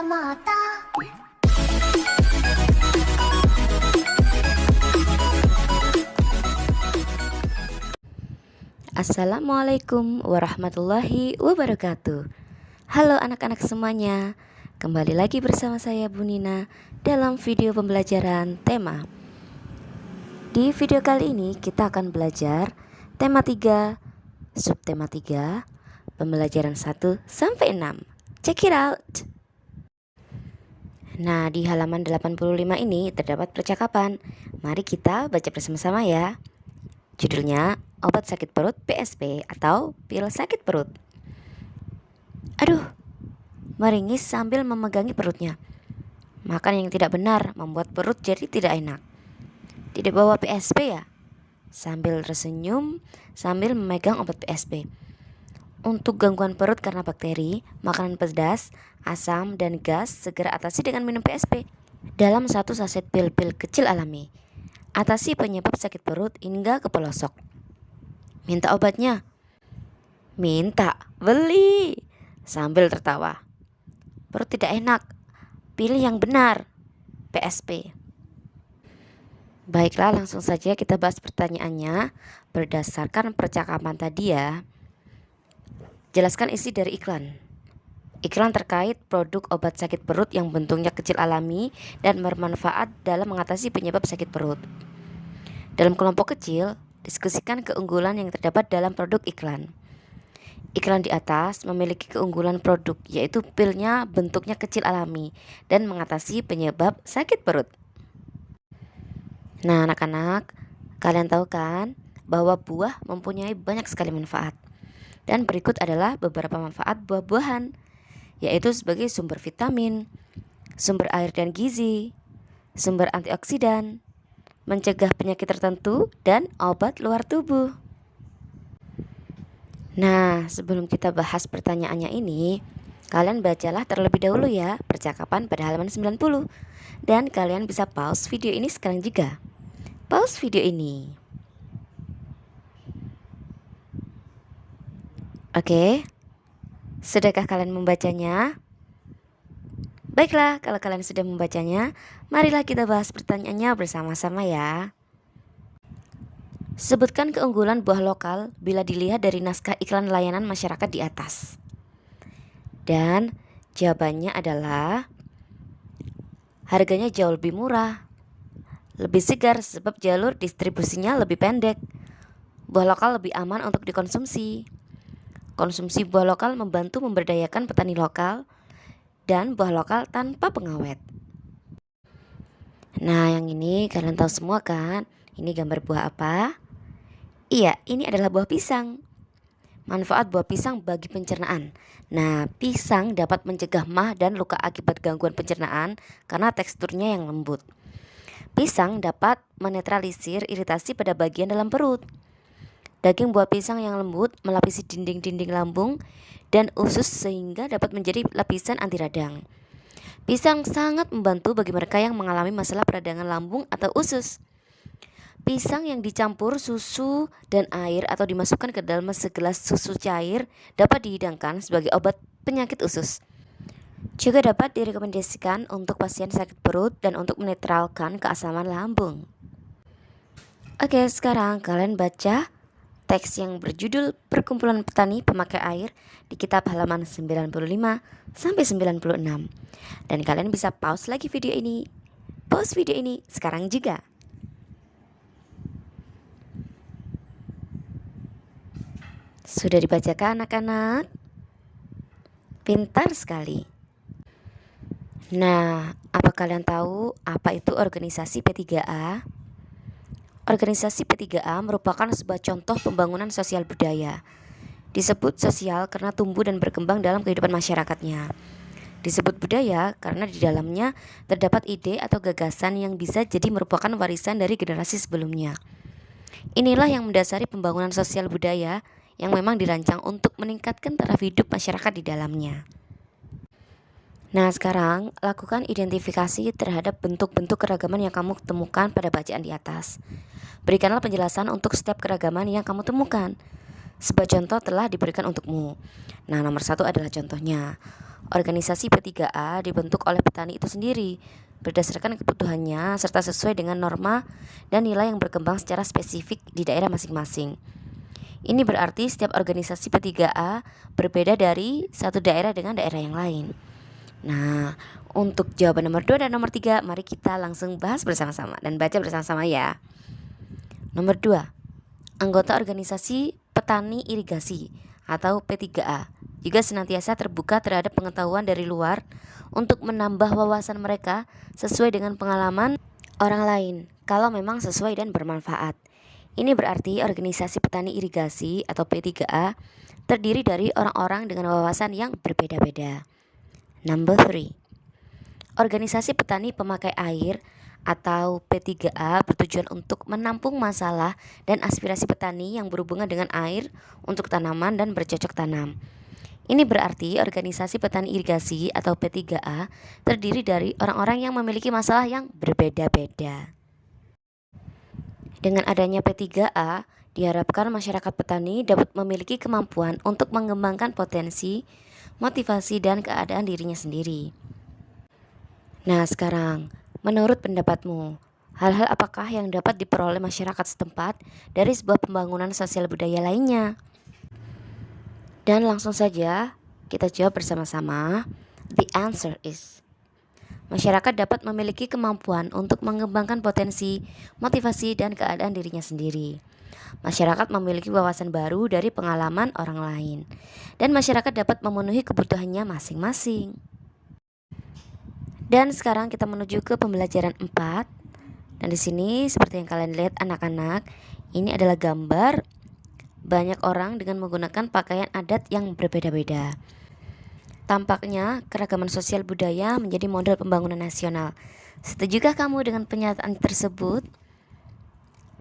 kacamata. Assalamualaikum warahmatullahi wabarakatuh. Halo anak-anak semuanya, kembali lagi bersama saya Bu Nina dalam video pembelajaran tema. Di video kali ini kita akan belajar tema 3, subtema 3, pembelajaran 1 sampai 6. Check it out. Nah, di halaman 85 ini terdapat percakapan. Mari kita baca bersama-sama ya. Judulnya obat sakit perut PSP atau pil sakit perut. Aduh, meringis sambil memegangi perutnya. Makan yang tidak benar membuat perut jadi tidak enak. Tidak bawa PSP ya? Sambil tersenyum sambil memegang obat PSP. Untuk gangguan perut karena bakteri, makanan pedas, asam, dan gas segera atasi dengan minum PSP. Dalam satu saset pil-pil kecil alami. Atasi penyebab sakit perut hingga ke pelosok. Minta obatnya? Minta, beli. Sambil tertawa. Perut tidak enak. Pilih yang benar. PSP. Baiklah, langsung saja kita bahas pertanyaannya berdasarkan percakapan tadi ya. Jelaskan isi dari iklan. Iklan terkait produk obat sakit perut yang bentuknya kecil alami dan bermanfaat dalam mengatasi penyebab sakit perut. Dalam kelompok kecil, diskusikan keunggulan yang terdapat dalam produk iklan. Iklan di atas memiliki keunggulan produk, yaitu pilnya bentuknya kecil alami dan mengatasi penyebab sakit perut. Nah anak-anak, kalian tahu kan bahwa buah mempunyai banyak sekali manfaat. Dan berikut adalah beberapa manfaat buah-buahan, yaitu sebagai sumber vitamin, sumber air dan gizi, sumber antioksidan, mencegah penyakit tertentu, dan obat luar tubuh. Nah, sebelum kita bahas pertanyaannya ini, kalian bacalah terlebih dahulu ya percakapan pada halaman 90. Dan kalian bisa pause video ini sekarang juga. Pause video ini. Oke, sudahkah kalian membacanya? Baiklah, kalau kalian sudah membacanya, marilah kita bahas pertanyaannya bersama-sama ya. Sebutkan keunggulan buah lokal bila dilihat dari naskah iklan layanan masyarakat di atas. Dan jawabannya adalah harganya jauh lebih murah, lebih segar sebab jalur distribusinya lebih pendek. Buah lokal lebih aman untuk dikonsumsi. Konsumsi buah lokal membantu memberdayakan petani lokal dan buah lokal tanpa pengawet. Nah, yang ini kalian tahu semua kan? Ini gambar buah apa? Iya, ini adalah buah pisang. Manfaat buah pisang bagi pencernaan. Nah, pisang dapat mencegah MAH dan luka akibat gangguan pencernaan karena teksturnya yang lembut. Pisang dapat menetralisir iritasi pada bagian dalam perut. Daging buah pisang yang lembut melapisi dinding-dinding lambung dan usus sehingga dapat menjadi lapisan anti radang. Pisang sangat membantu bagi mereka yang mengalami masalah peradangan lambung atau usus. Pisang yang dicampur susu dan air atau dimasukkan ke dalam segelas susu cair dapat dihidangkan sebagai obat penyakit usus. Juga dapat direkomendasikan untuk pasien sakit perut dan untuk menetralkan keasaman lambung. Oke, sekarang kalian baca teks yang berjudul Perkumpulan Petani Pemakai Air di kitab halaman 95 sampai 96. Dan kalian bisa pause lagi video ini. Pause video ini sekarang juga. Sudah dibacakan anak-anak? Pintar sekali. Nah, apa kalian tahu apa itu organisasi P3A? Organisasi P3A merupakan sebuah contoh pembangunan sosial budaya. Disebut sosial karena tumbuh dan berkembang dalam kehidupan masyarakatnya. Disebut budaya karena di dalamnya terdapat ide atau gagasan yang bisa jadi merupakan warisan dari generasi sebelumnya. Inilah yang mendasari pembangunan sosial budaya yang memang dirancang untuk meningkatkan taraf hidup masyarakat di dalamnya. Nah, sekarang lakukan identifikasi terhadap bentuk-bentuk keragaman yang kamu temukan pada bacaan di atas. Berikanlah penjelasan untuk setiap keragaman yang kamu temukan. Sebuah contoh telah diberikan untukmu. Nah, nomor 1 adalah contohnya. Organisasi P3A dibentuk oleh petani itu sendiri berdasarkan kebutuhannya serta sesuai dengan norma dan nilai yang berkembang secara spesifik di daerah masing-masing. Ini berarti setiap organisasi P3A berbeda dari satu daerah dengan daerah yang lain. Nah, untuk jawaban nomor 2 dan nomor 3, mari kita langsung bahas bersama-sama dan baca bersama-sama ya. Nomor 2, anggota organisasi petani irigasi atau P3A juga senantiasa terbuka terhadap pengetahuan dari luar untuk menambah wawasan mereka sesuai dengan pengalaman orang lain kalau memang sesuai dan bermanfaat. Ini berarti organisasi petani irigasi atau P3A terdiri dari orang-orang dengan wawasan yang berbeda-beda. Number 3, organisasi petani pemakai air atau P3A bertujuan untuk menampung masalah dan aspirasi petani yang berhubungan dengan air untuk tanaman dan bercocok tanam. Ini berarti organisasi petani irigasi atau P3A terdiri dari orang-orang yang memiliki masalah yang berbeda-beda. Dengan adanya P3A, diharapkan masyarakat petani dapat memiliki kemampuan untuk mengembangkan potensi, motivasi, dan keadaan dirinya sendiri. Nah, sekarang, menurut pendapatmu, hal-hal apakah yang dapat diperoleh masyarakat setempat dari sebuah pembangunan sosial budaya lainnya? Dan langsung saja kita jawab bersama-sama. The answer is masyarakat dapat memiliki kemampuan untuk mengembangkan potensi, motivasi, dan keadaan dirinya sendiri. Masyarakat memiliki wawasan baru dari pengalaman orang lain, dan masyarakat dapat memenuhi kebutuhannya masing-masing. Dan sekarang kita menuju ke pembelajaran 4. Dan di sini seperti yang kalian lihat anak-anak, ini adalah gambar banyak orang dengan menggunakan pakaian adat yang berbeda-beda. Tampaknya keragaman sosial budaya menjadi model pembangunan nasional. Setujukah kamu dengan pernyataan tersebut?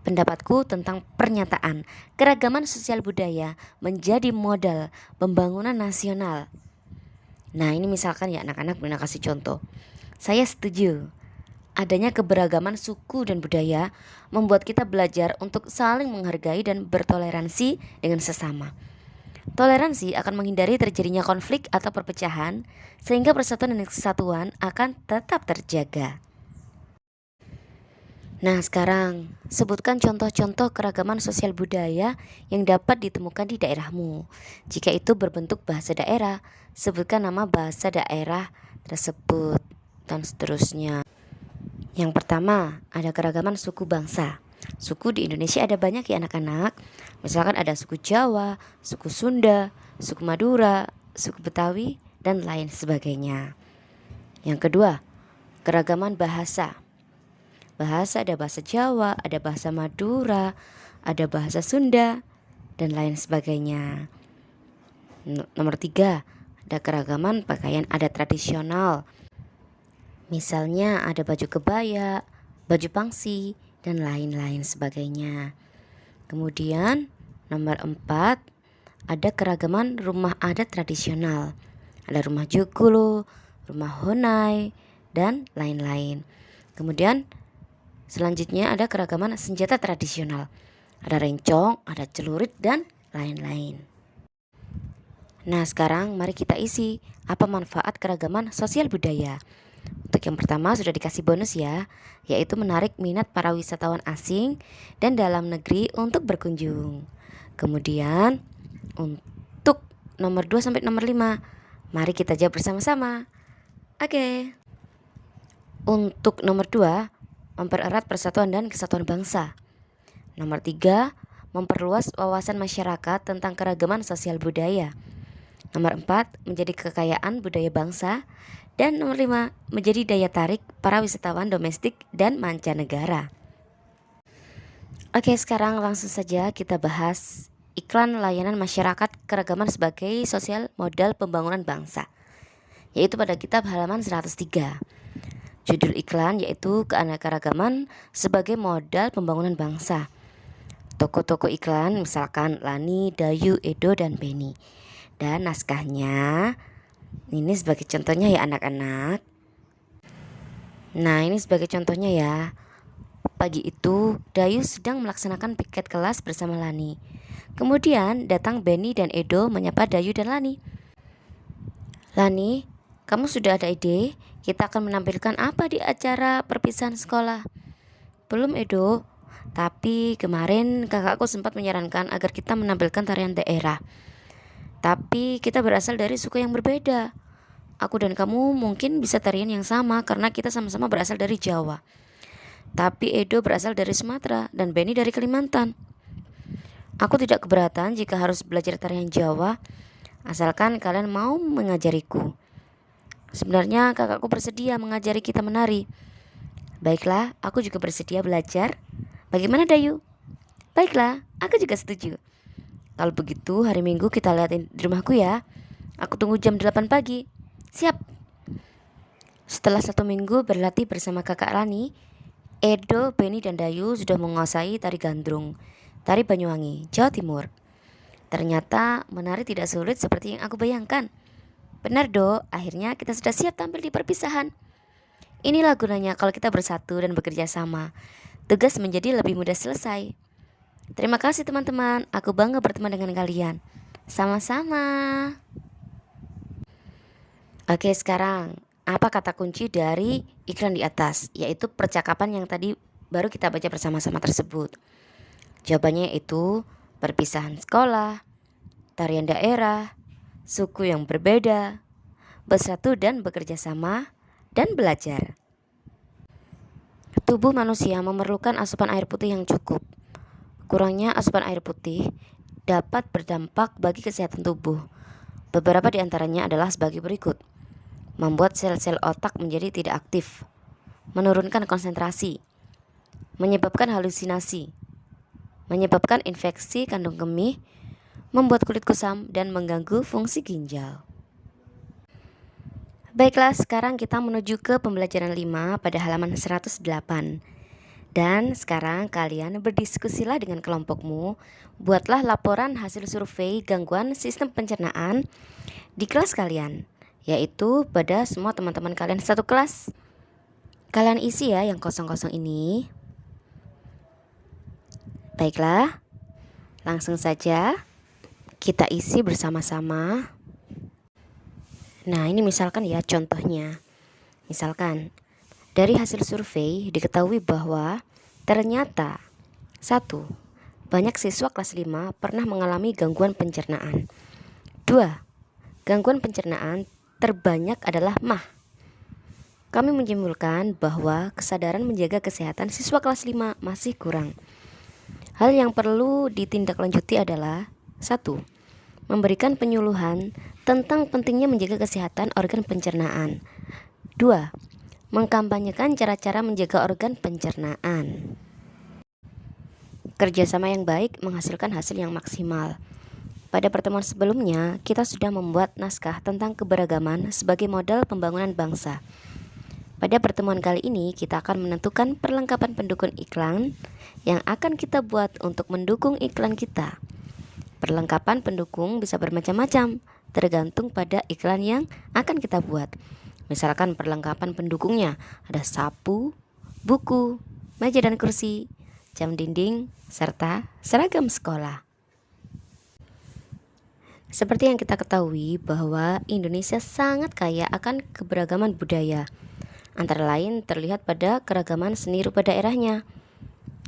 Pendapatku tentang pernyataan keragaman sosial budaya menjadi modal pembangunan nasional. Nah, ini misalkan ya anak-anak, Bunda kasih contoh. Saya setuju. Adanya keberagaman suku dan budaya membuat kita belajar untuk saling menghargai dan bertoleransi dengan sesama. Toleransi akan menghindari terjadinya konflik atau perpecahan, sehingga persatuan dan kesatuan akan tetap terjaga. Nah, sekarang sebutkan contoh-contoh keragaman sosial budaya yang dapat ditemukan di daerahmu. Jika itu berbentuk bahasa daerah, sebutkan nama bahasa daerah tersebut dan seterusnya. Yang pertama, ada keragaman suku bangsa. Suku di Indonesia ada banyak ya anak-anak. Misalkan ada suku Jawa, suku Sunda, suku Madura, suku Betawi, dan lain sebagainya. Yang kedua, keragaman bahasa. Bahasa ada bahasa Jawa, ada bahasa Madura, ada bahasa Sunda, dan lain sebagainya. Nomor 3, ada keragaman pakaian adat tradisional. Misalnya ada baju kebaya, baju pangsi, dan lain-lain sebagainya. Kemudian nomor 4, ada keragaman rumah adat tradisional. Ada rumah Joglo, rumah Honai, dan lain-lain. Kemudian selanjutnya ada keragaman senjata tradisional. Ada rencong, ada celurit, dan lain-lain. Nah, sekarang mari kita isi apa manfaat keragaman sosial budaya. Untuk yang pertama sudah dikasih bonus ya, yaitu menarik minat para wisatawan asing dan dalam negeri untuk berkunjung. Kemudian untuk nomor 2 sampai nomor 5, mari kita jawab bersama-sama. Oke. Untuk nomor 2, mempererat persatuan dan kesatuan bangsa. Nomor 3, memperluas wawasan masyarakat tentang keragaman sosial budaya. Nomor 4, menjadi kekayaan budaya bangsa. Dan nomor 5, menjadi daya tarik para wisatawan domestik dan mancanegara. Oke, sekarang langsung saja kita bahas iklan layanan masyarakat keragaman sebagai sosial modal pembangunan bangsa, yaitu pada kitab halaman 103. Judul iklan yaitu keanekaragaman sebagai modal pembangunan bangsa. Toko-toko iklan misalkan Lani, Dayu, Edo, dan Beni. Dan naskahnya ini sebagai contohnya ya anak-anak. Nah, ini sebagai contohnya ya. Pagi itu Dayu sedang melaksanakan piket kelas bersama Lani. Kemudian datang Beni dan Edo menyapa Dayu dan Lani. Lani, kamu sudah ada ide? Kita akan menampilkan apa di acara perpisahan sekolah? Belum, Edo. Tapi kemarin kakakku sempat menyarankan agar kita menampilkan tarian daerah. Tapi kita berasal dari suku yang berbeda. Aku dan kamu mungkin bisa tarian yang sama karena kita sama-sama berasal dari Jawa. Tapi Edo berasal dari Sumatera dan Benny dari Kalimantan. Aku tidak keberatan jika harus belajar tarian Jawa, asalkan kalian mau mengajariku. Sebenarnya kakakku bersedia mengajari kita menari. Baiklah, aku juga bersedia belajar. Bagaimana Dayu? Baiklah, aku juga setuju. Kalau begitu hari Minggu kita lihatin di rumahku ya. Aku tunggu jam 8 pagi. Siap. Setelah 1 minggu berlatih bersama kakak Rani, Edo, Benny, dan Dayu sudah menguasai tari gandrung, tari Banyuwangi, Jawa Timur. Ternyata menari tidak sulit seperti yang aku bayangkan. Benar Do, akhirnya kita sudah siap tampil di perpisahan. Inilah gunanya kalau kita bersatu dan bekerja sama. Tugas menjadi lebih mudah selesai. Terima kasih teman-teman, aku bangga berteman dengan kalian. Sama-sama. Oke, sekarang apa kata kunci dari iklan di atas, yaitu percakapan yang tadi baru kita baca bersama-sama tersebut? Jawabannya yaitu perpisahan sekolah, tarian daerah, suku yang berbeda, bersatu dan bekerja sama, dan belajar. Tubuh manusia memerlukan asupan air putih yang cukup. Kurangnya asupan air putih dapat berdampak bagi kesehatan tubuh. Beberapa di antaranya adalah sebagai berikut. Membuat sel-sel otak menjadi tidak aktif, menurunkan konsentrasi, menyebabkan halusinasi, menyebabkan infeksi kandung kemih, membuat kulit kusam, dan mengganggu fungsi ginjal. Baiklah, sekarang kita menuju ke pembelajaran 5 pada halaman 108. Dan sekarang kalian berdiskusilah dengan kelompokmu. Buatlah laporan hasil survei gangguan sistem pencernaan di kelas kalian, yaitu pada semua teman-teman kalian satu kelas. Kalian isi ya yang kosong-kosong ini. Baiklah, langsung saja kita isi bersama-sama. Nah, ini misalkan ya contohnya. Misalkan dari hasil survei diketahui bahwa ternyata 1. Banyak siswa kelas 5 pernah mengalami gangguan pencernaan. 2. Gangguan pencernaan terbanyak adalah MAH. Kami menyimpulkan bahwa kesadaran menjaga kesehatan siswa kelas 5 masih kurang. Hal yang perlu ditindaklanjuti adalah 1. Memberikan penyuluhan tentang pentingnya menjaga kesehatan organ pencernaan. 2. Mengkampanyekan cara-cara menjaga organ pencernaan. Kerjasama yang baik menghasilkan hasil yang maksimal. Pada pertemuan sebelumnya, kita sudah membuat naskah tentang keberagaman sebagai modal pembangunan bangsa. Pada pertemuan kali ini, kita akan menentukan perlengkapan pendukung iklan yang akan kita buat untuk mendukung iklan kita. Perlengkapan pendukung bisa bermacam-macam, tergantung pada iklan yang akan kita buat. Misalkan perlengkapan pendukungnya ada sapu, buku, meja dan kursi, jam dinding, serta seragam sekolah. Seperti yang kita ketahui bahwa Indonesia sangat kaya akan keberagaman budaya. Antara lain terlihat pada keragaman seni rupa daerahnya.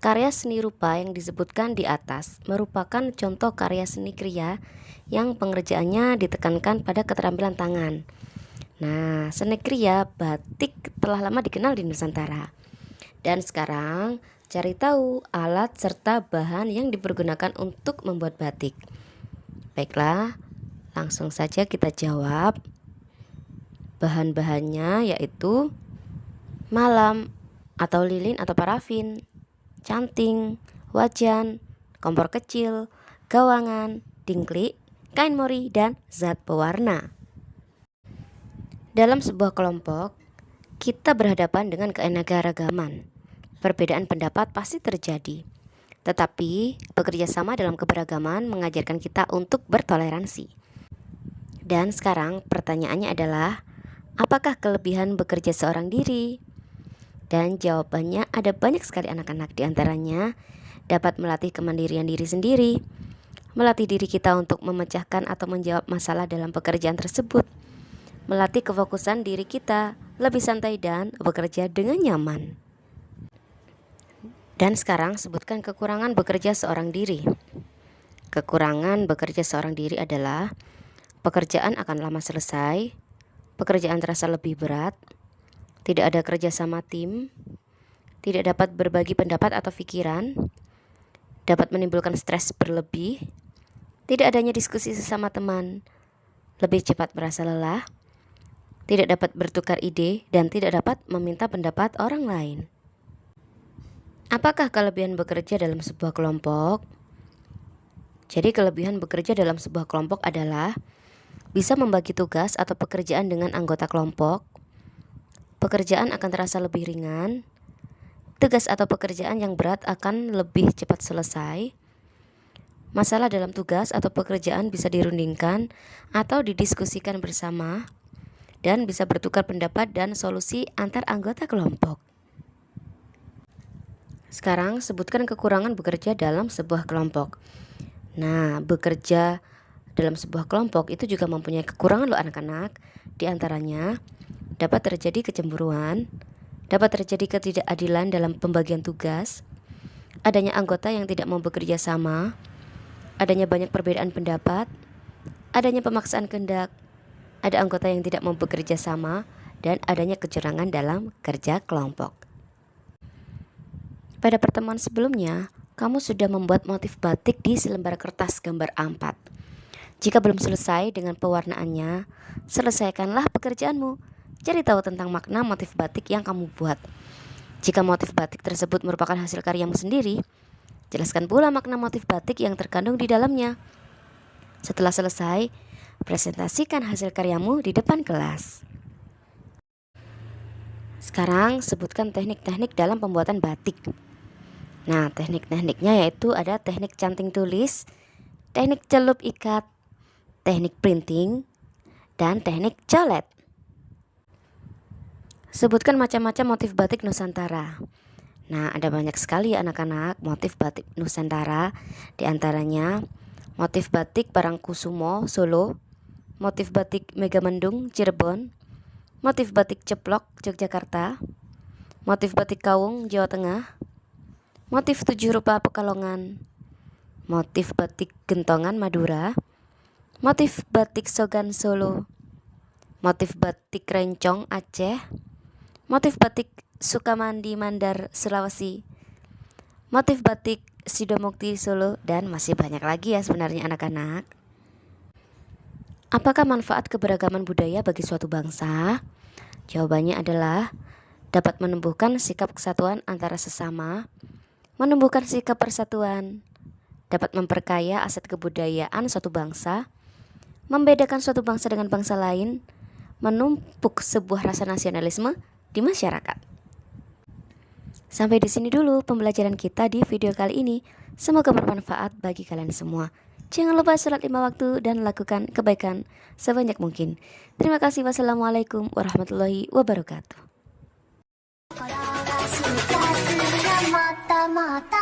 Karya seni rupa yang disebutkan di atas merupakan contoh karya seni kriya yang pengerjaannya ditekankan pada keterampilan tangan. Nah, seni kriya batik telah lama dikenal di Nusantara. Dan sekarang cari tahu alat serta bahan yang dipergunakan untuk membuat batik. Baiklah, langsung saja kita jawab. Bahan-bahannya yaitu malam atau lilin atau parafin, canting, wajan, kompor kecil, gawangan, dingklik, kain mori, dan zat pewarna. Dalam sebuah kelompok, kita berhadapan dengan keanekaragaman. Perbedaan pendapat pasti terjadi. Tetapi, bekerja sama dalam keberagaman mengajarkan kita untuk bertoleransi. Dan sekarang pertanyaannya adalah, apakah kelebihan bekerja seorang diri? Dan jawabannya ada banyak sekali anak-anak, di antaranya dapat melatih kemandirian diri sendiri, melatih diri kita untuk memecahkan atau menjawab masalah dalam pekerjaan tersebut, melatih kefokusan diri kita lebih santai dan bekerja dengan nyaman. Dan sekarang sebutkan kekurangan bekerja seorang diri. Kekurangan bekerja seorang diri adalah pekerjaan akan lama selesai, pekerjaan terasa lebih berat, tidak ada kerja sama tim, tidak dapat berbagi pendapat atau pikiran, dapat menimbulkan stres berlebih, tidak adanya diskusi sesama teman, lebih cepat merasa lelah, tidak dapat bertukar ide, dan tidak dapat meminta pendapat orang lain. Apakah kelebihan bekerja dalam sebuah kelompok? Jadi kelebihan bekerja dalam sebuah kelompok adalah bisa membagi tugas atau pekerjaan dengan anggota kelompok. Pekerjaan akan terasa lebih ringan. Tugas atau pekerjaan yang berat akan lebih cepat selesai. Masalah dalam tugas atau pekerjaan bisa dirundingkan atau didiskusikan bersama dan bisa bertukar pendapat dan solusi antar anggota kelompok. Sekarang sebutkan kekurangan bekerja dalam sebuah kelompok. Nah, bekerja dalam sebuah kelompok itu juga mempunyai kekurangan loh anak-anak. Di antaranya dapat terjadi kecemburuan, dapat terjadi ketidakadilan dalam pembagian tugas, adanya anggota yang tidak mau bekerja sama, adanya banyak perbedaan pendapat, adanya pemaksaan kehendak, ada anggota yang tidak mau bekerja sama, dan adanya kecurangan dalam kerja kelompok. Pada pertemuan sebelumnya, kamu sudah membuat motif batik di selembar kertas gambar A4. Jika belum selesai dengan pewarnaannya, selesaikanlah pekerjaanmu. Cari tahu tentang makna motif batik yang kamu buat. Jika motif batik tersebut merupakan hasil karyamu sendiri, jelaskan pula makna motif batik yang terkandung di dalamnya. Setelah selesai, presentasikan hasil karyamu di depan kelas. Sekarang sebutkan teknik-teknik dalam pembuatan batik. Nah, teknik-tekniknya yaitu ada teknik canting tulis, teknik celup ikat, teknik printing, dan teknik colet. Sebutkan macam-macam motif batik Nusantara. Nah, ada banyak sekali anak-anak motif batik Nusantara. Di antaranya motif batik Parangkusumo, Solo, motif batik Megamendung, Cirebon, motif batik Ceplok, Yogyakarta, motif batik Kawung, Jawa Tengah, motif 7 rupa Pekalongan, motif batik Gentongan, Madura, motif batik Sogan, Solo, motif batik Rencong, Aceh, motif batik Sukamandi, Mandar, Sulawesi, motif batik Sidomukti, Solo, dan masih banyak lagi ya sebenarnya anak-anak. Apakah manfaat keberagaman budaya bagi suatu bangsa? Jawabannya adalah dapat menumbuhkan sikap kesatuan antara sesama, menumbuhkan sikap persatuan, dapat memperkaya aset kebudayaan suatu bangsa, membedakan suatu bangsa dengan bangsa lain, menumpuk sebuah rasa nasionalisme di masyarakat. Sampai di sini dulu pembelajaran kita di video kali ini. Semoga bermanfaat bagi kalian semua. Jangan lupa sholat 5 waktu dan lakukan kebaikan sebanyak mungkin. Terima kasih. Wassalamualaikum warahmatullahi wabarakatuh. 心がするがまたまた